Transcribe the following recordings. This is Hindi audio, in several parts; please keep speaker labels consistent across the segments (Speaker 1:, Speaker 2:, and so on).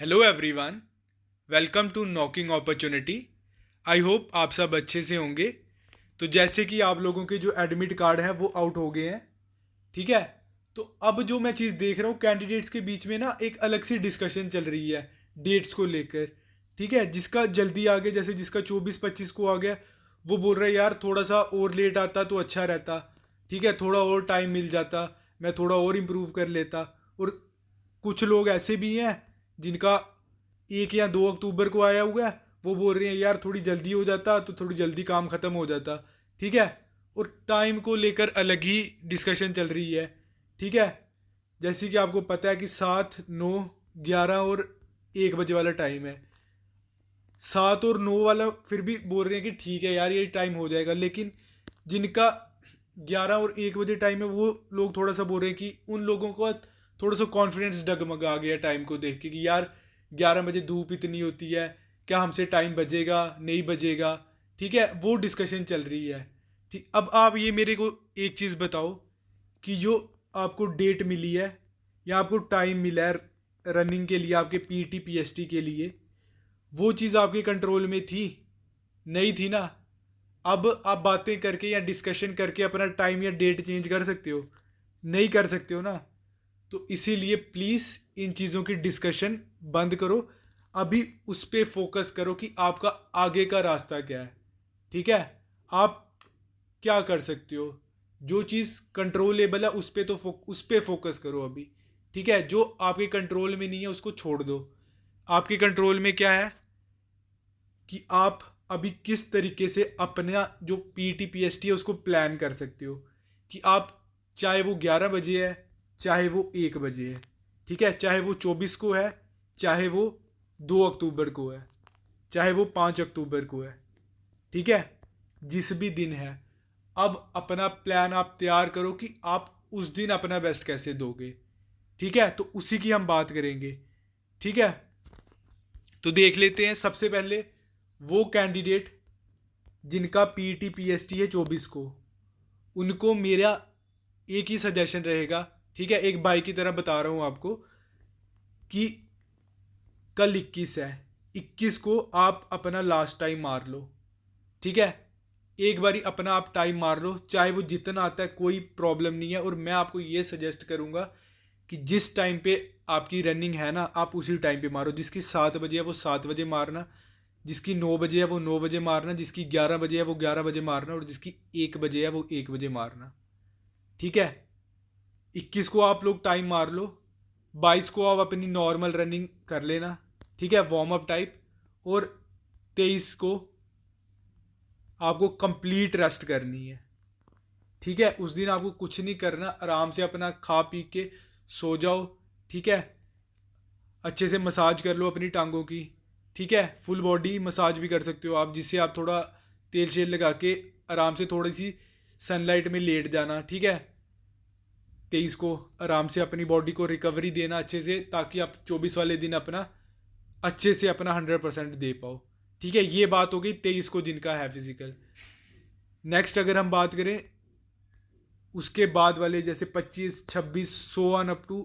Speaker 1: Hello everyone, welcome to knocking opportunity. I hope आप सब अच्छे से होंगे। तो जैसे कि आप लोगों के जो एडमिट कार्ड हैं वो आउट हो गए हैं, ठीक है। तो अब जो मैं चीज़ देख रहा हूँ, कैंडिडेट्स के बीच में ना एक अलग सी डिस्कशन चल रही है डेट्स को लेकर, ठीक है। जिसका जल्दी आ गया, जैसे जिसका 24-25 को आ गया, वो बोल रहा है यार थोड़ा सा और लेट आता तो अच्छा रहता, ठीक है, थोड़ा और टाइम मिल जाता, मैं थोड़ा और इम्प्रूव कर लेता। और कुछ लोग ऐसे भी हैं जिनका 1 या 2 अक्टूबर को आया हुआ है, वो बोल रहे हैं यार थोड़ी जल्दी हो जाता तो थोड़ी जल्दी काम ख़त्म हो जाता, ठीक है। और टाइम को लेकर अलग ही डिस्कशन चल रही है, ठीक है। जैसे कि आपको पता है कि 7, 9, 11 और 1 बजे वाला टाइम है। 7 और 9 वाला फिर भी बोल रहे हैं कि ठीक है यार ये टाइम हो जाएगा, लेकिन जिनका 11 और 1 बजे टाइम है वो लोग थोड़ा सा बोल रहे हैं कि उन लोगों को थोड़ा सा कॉन्फिडेंस डगमगा गया टाइम को देख के कि यार 11 बजे धूप इतनी होती है, क्या हमसे टाइम बजेगा नहीं बजेगा, ठीक है। वो डिस्कशन चल रही है, ठीक। अब आप ये मेरे को एक चीज़ बताओ कि जो आपको डेट मिली है या आपको टाइम मिला है रनिंग के लिए, आपके पीटी पीएसटी के लिए, वो चीज़ आपके कंट्रोल में थी? नहीं थी ना। अब आप बातें करके या डिस्कशन करके अपना टाइम या डेट चेंज कर सकते हो? नहीं कर सकते हो ना। तो इसीलिए प्लीज़ इन चीज़ों की डिस्कशन बंद करो। अभी उस पर फोकस करो कि आपका आगे का रास्ता क्या है, ठीक है। आप क्या कर सकते हो, जो चीज़ कंट्रोलेबल है उस पर तो उस पर फोकस करो अभी, ठीक है। जो आपके कंट्रोल में नहीं है उसको छोड़ दो। आपके कंट्रोल में क्या है कि आप अभी किस तरीके से अपना जो पीटी पीएसटी है उसको प्लान कर सकते हो कि आप, चाहे वो 11 बजे है, चाहे वो 1 बजे है, ठीक है, चाहे वो 24 को है, चाहे वो 2 अक्टूबर को है, चाहे वो 5 अक्टूबर को है, ठीक है, जिस भी दिन है। अब अपना प्लान आप तैयार करो कि आप उस दिन अपना बेस्ट कैसे दोगे, ठीक है। तो उसी की हम बात करेंगे, ठीक है। तो देख लेते हैं सबसे पहले वो कैंडिडेट जिनका पीटी पीएसटी है 24 को, उनको मेरा एक ही सजेशन रहेगा, ठीक है। एक बाई की तरह बता रहा हूँ आपको कि कल 21 है, 21 को आप अपना लास्ट टाइम मार लो, ठीक है। एक बारी अपना आप टाइम मार लो, चाहे वो जितना आता है कोई प्रॉब्लम नहीं है। और मैं आपको ये सजेस्ट करूँगा कि जिस टाइम पे आपकी रनिंग है ना, आप उसी टाइम पे मारो। जिसकी 7 बजे है वो 7 बजे मारना, जिसकी 9 बजे है वो 9 बजे मारना, जिसकी 11 बजे है वो 11 बजे मारना, और जिसकी 1 बजे है वो 1 बजे मारना, ठीक है। 21 को आप लोग टाइम मार लो, 22 को आप अपनी नॉर्मल रनिंग कर लेना, ठीक है, वार्म अप टाइप। और 23 को आपको कंप्लीट रेस्ट करनी है, ठीक है। उस दिन आपको कुछ नहीं करना, आराम से अपना खा पी के सो जाओ, ठीक है। अच्छे से मसाज कर लो अपनी टांगों की, ठीक है। फुल बॉडी मसाज भी कर सकते हो आप, जिससे आप थोड़ा तेल शेल लगा के आराम से थोड़ी सी सनलाइट में लेट जाना, ठीक है। 23 को आराम से अपनी बॉडी को रिकवरी देना अच्छे से, ताकि आप 24 वाले दिन अपना अच्छे से अपना 100% दे पाओ, ठीक है। ये बात हो गई 23 को जिनका है फिजिकल। नेक्स्ट अगर हम बात करें उसके बाद वाले, जैसे 25, 26, सो ऑन अप टू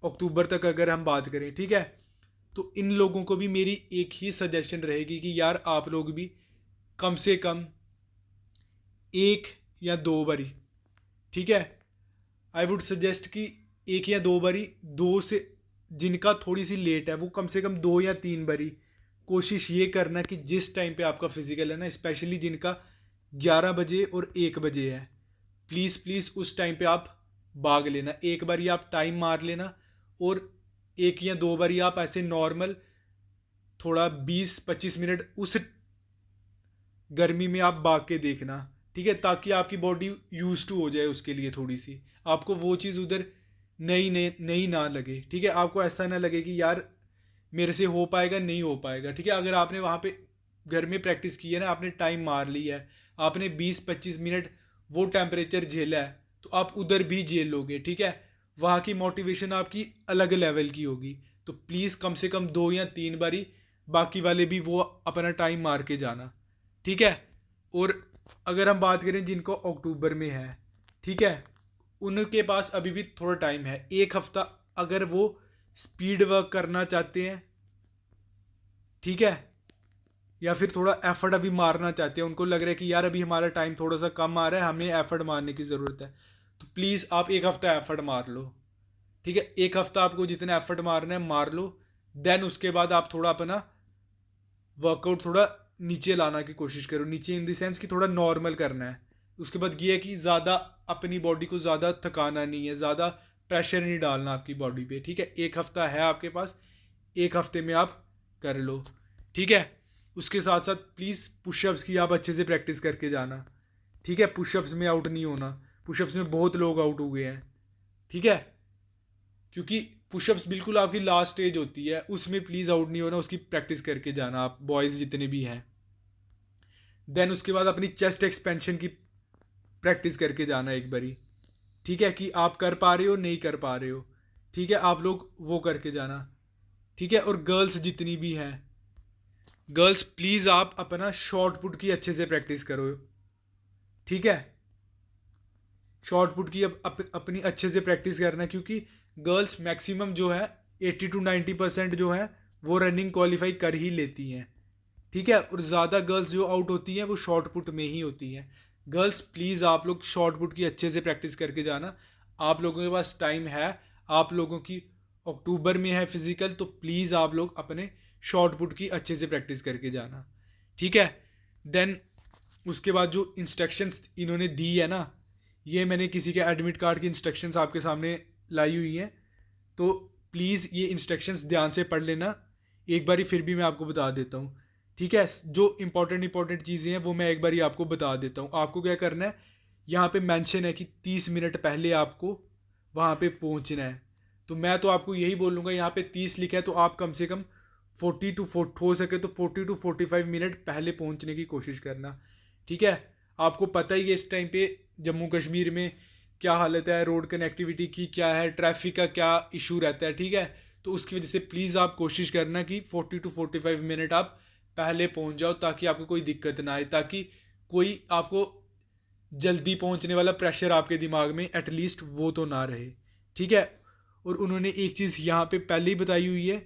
Speaker 1: अक्टूबर तक अगर हम बात करें, ठीक है, तो इन लोगों को भी मेरी एक ही सजेशन रहेगी कि यार आप लोग भी कम से कम 1 या 2 बारी, ठीक है, आई वुड सजेस्ट कि 1 या 2 बारी, दो से, जिनका थोड़ी सी लेट है वो कम से कम 2 या 3 बारी कोशिश ये करना कि जिस टाइम पे आपका फिजिकल है ना, स्पेशली जिनका 11 बजे और 1 बजे है, प्लीज़ प्लीज़ उस टाइम पे आप भाग लेना। एक बारी आप टाइम मार लेना, और 1 या 2 बारी आप ऐसे नॉर्मल थोड़ा 20-25 मिनट उस गर्मी में आप भाग के देखना, ठीक है, ताकि आपकी बॉडी यूज टू हो जाए उसके लिए थोड़ी सी, आपको वो चीज़ उधर नई नई नई ना लगे, ठीक है। आपको ऐसा ना लगे कि यार मेरे से हो पाएगा नहीं हो पाएगा, ठीक है। अगर आपने वहाँ पे घर में प्रैक्टिस की है ना, आपने टाइम मार लिया है, आपने 20-25 मिनट वो टेम्परेचर झेला है, तो आप उधर भी झेल लोगे, ठीक है। वहाँ की मोटिवेशन आपकी अलग लेवल की होगी। तो प्लीज़ कम से कम 2 या 3 बारी बाकी वाले भी वो अपना टाइम मार के जाना, ठीक है। और अगर हम बात करें जिनको अक्टूबर में है, ठीक है, उनके पास अभी भी थोड़ा टाइम है, 1 हफ्ता। अगर वो स्पीड वर्क करना चाहते हैं, ठीक है, या फिर थोड़ा एफर्ट अभी मारना चाहते हैं, उनको लग रहा है कि यार अभी हमारा टाइम थोड़ा सा कम आ रहा है, हमें एफर्ट मारने की ज़रूरत है, तो प्लीज़ आप एक हफ़्ता एफर्ट मार लो, ठीक है। एक हफ़्ता आपको जितना एफर्ट मारना है मार लो। देन उसके बाद आप थोड़ा अपना वर्कआउट थोड़ा नीचे लाना की कोशिश करो, नीचे इन द सेंस कि थोड़ा नॉर्मल करना है। उसके बाद ये है कि ज़्यादा अपनी बॉडी को ज़्यादा थकाना नहीं है, ज़्यादा प्रेशर नहीं डालना आपकी बॉडी पे, ठीक है। एक हफ़्ता है आपके पास, एक हफ़्ते में आप कर लो, ठीक है। उसके साथ साथ प्लीज़ पुशअप्स की आप अच्छे से प्रैक्टिस करके जाना, ठीक है। पुशअप्स में आउट नहीं होना, पुशअप्स में बहुत लोग आउट हो गए हैं, ठीक है, क्योंकि पुशअप्स बिल्कुल आपकी लास्ट स्टेज होती है, उसमें प्लीज़ आउट नहीं होना, उसकी प्रैक्टिस करके जाना आप बॉयज़ जितने भी हैं। देन उसके बाद अपनी चेस्ट एक्सपेंशन की प्रैक्टिस करके जाना एक बारी, ठीक है, कि आप कर पा रहे हो नहीं कर पा रहे हो, ठीक है, आप लोग वो करके जाना, ठीक है। और गर्ल्स जितनी भी हैं, गर्ल्स प्लीज़ आप अपना शॉर्ट पुट की अच्छे से प्रैक्टिस करो, ठीक है। शॉर्ट पुट की अपनी अच्छे से प्रैक्टिस करना, क्योंकि गर्ल्स मैक्सिमम जो है 80 to 90% जो है वो रनिंग क्वालिफाई कर ही लेती हैं, ठीक है। और ज़्यादा गर्ल्स जो आउट होती हैं वो शॉर्ट पुट में ही होती हैं। गर्ल्स प्लीज़ आप लोग शॉर्ट पुट की अच्छे से प्रैक्टिस करके जाना। आप लोगों के पास टाइम है, आप लोगों की अक्टूबर में है फिज़िकल, तो प्लीज़ आप लोग अपने शॉर्ट पुट की अच्छे से प्रैक्टिस करके जाना, ठीक है। देन उसके बाद जो इंस्ट्रक्शंस इन्होंने दी है ना, ये मैंने किसी के एडमिट कार्ड की इंस्ट्रक्शंस आपके सामने लाई हुई हैं, तो प्लीज़ ये इंस्ट्रक्शंस ध्यान से पढ़ लेना। एक बारी फिर भी मैं आपको बता देता हूँ, ठीक है। जो इंपॉर्टेंट चीज़ें हैं वो मैं एक बारी आपको बता देता हूँ। आपको क्या करना है, यहाँ पे मेंशन है कि 30 मिनट पहले आपको वहाँ पे पहुँचना है, तो मैं तो आपको यही बोलूँगा, यहाँ पे 30 लिखा है तो आप कम से कम 40 हो सके तो 40 to 45 मिनट पहले पहुँचने की कोशिश करना, ठीक है। आपको पता ही है इस टाइम पे जम्मू कश्मीर में क्या हालत है, रोड कनेक्टिविटी की क्या है, ट्रैफिक का क्या इशू रहता है, ठीक है। तो उसकी वजह से प्लीज़ आप कोशिश करना कि 40 to 45 मिनट आप पहले पहुंच जाओ, ताकि आपको कोई दिक्कत ना आए, ताकि कोई आपको जल्दी पहुंचने वाला प्रेशर आपके दिमाग में एटलीस्ट वो तो ना रहे, ठीक है। और उन्होंने एक चीज़ यहाँ पे पहले ही बताई हुई है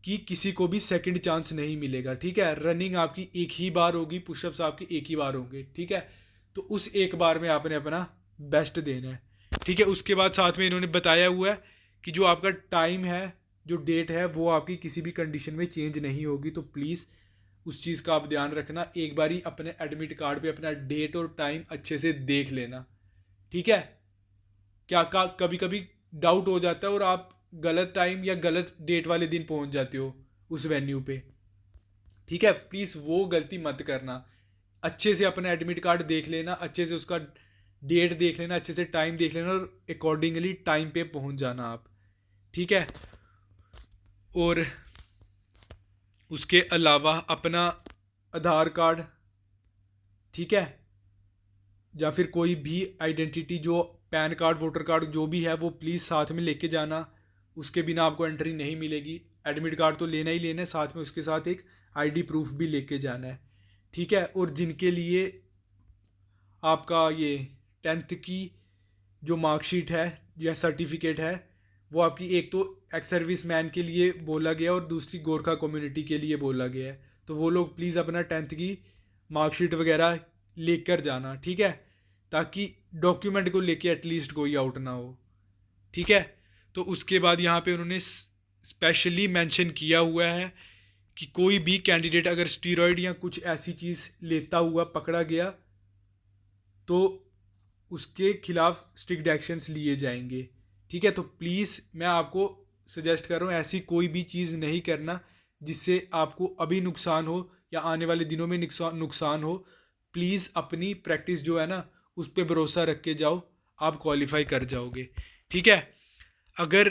Speaker 1: कि किसी को भी सेकंड चांस नहीं मिलेगा, ठीक है। रनिंग आपकी एक ही बार होगी, पुशअप्स आपके एक ही बार होंगे, ठीक है। तो उस एक बार में आपने अपना बेस्ट देना है, ठीक है। उसके बाद साथ में इन्होंने बताया हुआ है कि जो आपका टाइम है, जो डेट है, वो आपकी किसी भी कंडीशन में चेंज नहीं होगी, तो प्लीज़ उस चीज़ का आप ध्यान रखना। एक बारी अपने एडमिट कार्ड पे अपना डेट और टाइम अच्छे से देख लेना, ठीक है। क्या कभी कभी डाउट हो जाता है और आप गलत टाइम या गलत डेट वाले दिन पहुंच जाते हो उस वेन्यू पे, ठीक है। प्लीज़ वो गलती मत करना। अच्छे से अपना एडमिट कार्ड देख लेना, अच्छे से उसका डेट देख लेना, अच्छे से टाइम देख लेना, और अकॉर्डिंगली टाइम पे पहुंच जाना आप, ठीक है। और उसके अलावा अपना आधार कार्ड, ठीक है, या फिर कोई भी आइडेंटिटी, जो पैन कार्ड, वोटर कार्ड जो भी है, वो प्लीज़ साथ में लेके जाना। उसके बिना आपको एंट्री नहीं मिलेगी। एडमिट कार्ड तो लेना ही लेना है, साथ में उसके साथ एक आईडी प्रूफ भी लेके जाना है, ठीक है। और जिनके लिए आपका ये 10th की जो मार्कशीट है या सर्टिफिकेट है, वो आपकी एक तो एक्स सर्विस मैन के लिए बोला गया और दूसरी गोरखा कम्युनिटी के लिए बोला गया है, तो वो लोग प्लीज़ अपना 10th की मार्कशीट वगैरह लेकर जाना, ठीक है, ताकि डॉक्यूमेंट को लेके एटलीस्ट कोई आउट ना हो, ठीक है। तो उसके बाद यहाँ पे उन्होंने स्पेशली मेंशन किया हुआ है कि कोई भी कैंडिडेट अगर स्टीरॉयड या कुछ ऐसी चीज़ लेता हुआ पकड़ा गया तो उसके खिलाफ स्ट्रिक्ट एक्शंस लिए जाएंगे, ठीक है। तो प्लीज़ मैं आपको सजेस्ट कर रहा हूँ, ऐसी कोई भी चीज़ नहीं करना जिससे आपको अभी नुकसान हो या आने वाले दिनों में नुकसान हो। प्लीज़ अपनी प्रैक्टिस जो है ना, उस पर भरोसा रख के जाओ, आप क्वालिफाई कर जाओगे, ठीक है। अगर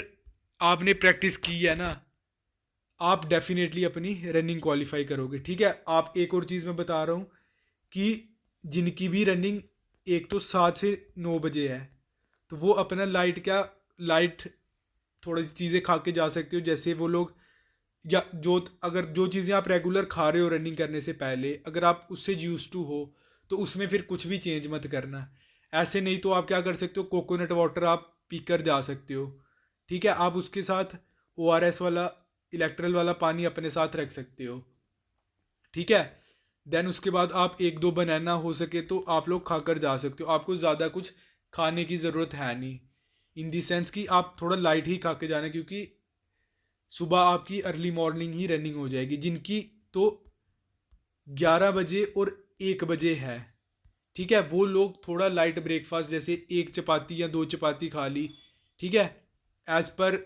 Speaker 1: आपने प्रैक्टिस की है ना, आप डेफिनेटली अपनी रनिंग क्वालिफाई करोगे, ठीक है। आप एक और चीज़ मैं बता रहा हूँ कि जिनकी भी रनिंग एक तो 7 से 9 बजे है, तो वो अपना लाइट थोड़ी सी चीज़ें खा के जा सकते हो, जैसे वो लोग, या अगर जो चीज़ें आप रेगुलर खा रहे हो रनिंग करने से पहले, अगर आप उससे यूज टू हो तो उसमें फिर कुछ भी चेंज मत करना। ऐसे नहीं तो आप क्या कर सकते हो, कोकोनट वाटर आप पीकर जा सकते हो, ठीक है। आप उसके साथ ORS वाला इलेक्ट्रल वाला पानी अपने साथ रख सकते हो, ठीक है। देन उसके बाद आप एक दो बनाना हो सके तो आप लोग खाकर जा सकते हो, आपको ज़्यादा कुछ खाने की ज़रूरत है नहीं, इन दी सेंस कि आप थोड़ा लाइट ही खा के जाना, क्योंकि सुबह आपकी अर्ली मॉर्निंग ही रनिंग हो जाएगी, जिनकी तो 11 बजे और 1 बजे है, ठीक है। वो लोग थोड़ा लाइट ब्रेकफास्ट जैसे एक चपाती या दो चपाती खा ली, ठीक है, एज पर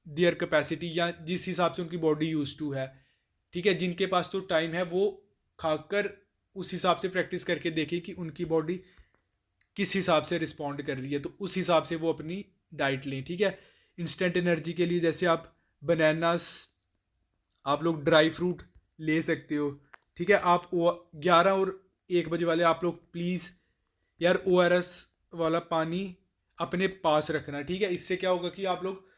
Speaker 1: देयर कैपेसिटी या जिस हिसाब से उनकी बॉडी यूज टू है, ठीक है। जिनके पास तो टाइम है वो खाकर उस हिसाब से प्रैक्टिस करके देखे कि उनकी बॉडी किस हिसाब से रिस्पॉन्ड कर रही है, तो उस हिसाब से वो अपनी डाइट लें, ठीक है। इंस्टेंट एनर्जी के लिए जैसे आप बनानास, आप लोग ड्राई फ्रूट ले सकते हो, ठीक है। आप 11 और 1 बजे वाले आप लोग प्लीज़ यार ORS वाला पानी अपने पास रखना, ठीक है। इससे क्या होगा कि आप लोग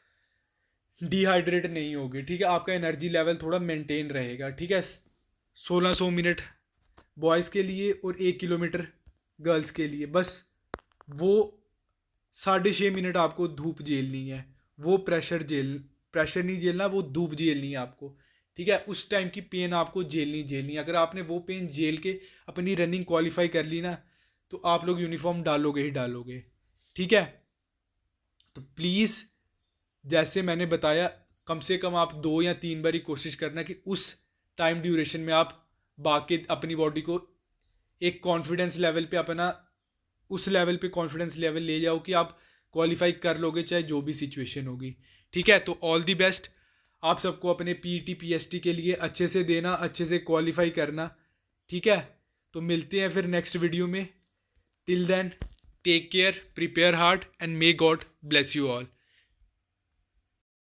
Speaker 1: डिहाइड्रेट नहीं होगे, ठीक है, आपका एनर्जी लेवल थोड़ा मेंटेन रहेगा, ठीक है। 1600 मिनट बॉयज़ के लिए और 1 किलोमीटर गर्ल्स के लिए, बस वो 6.5 मिनट आपको धूप झेलनी है, वो प्रेशर नहीं झेलना, वो धूप झेलनी है आपको, ठीक है। उस टाइम की पेन आपको झेलनी है, अगर आपने वो पेन झेल के अपनी रनिंग क्वालिफाई कर ली ना, तो आप लोग यूनिफॉर्म डालोगे ही डालोगे, ठीक है। तो प्लीज़ जैसे मैंने बताया, कम से कम आप 2 या 3 बार ही कोशिश करना कि उस टाइम ड्यूरेशन में आप बाकी अपनी बॉडी को एक कॉन्फिडेंस लेवल पे अपना उस लेवल पे कॉन्फिडेंस लेवल ले जाओ कि आप क्वालिफाई कर लोगे चाहे जो भी सिचुएशन होगी, ठीक है। तो ऑल दी बेस्ट आप सबको अपने PET PST के लिए अच्छे से देना, अच्छे से क्वालिफाई करना, ठीक है। तो मिलते हैं फिर नेक्स्ट वीडियो में, till then take care, prepare hard and may God bless you all.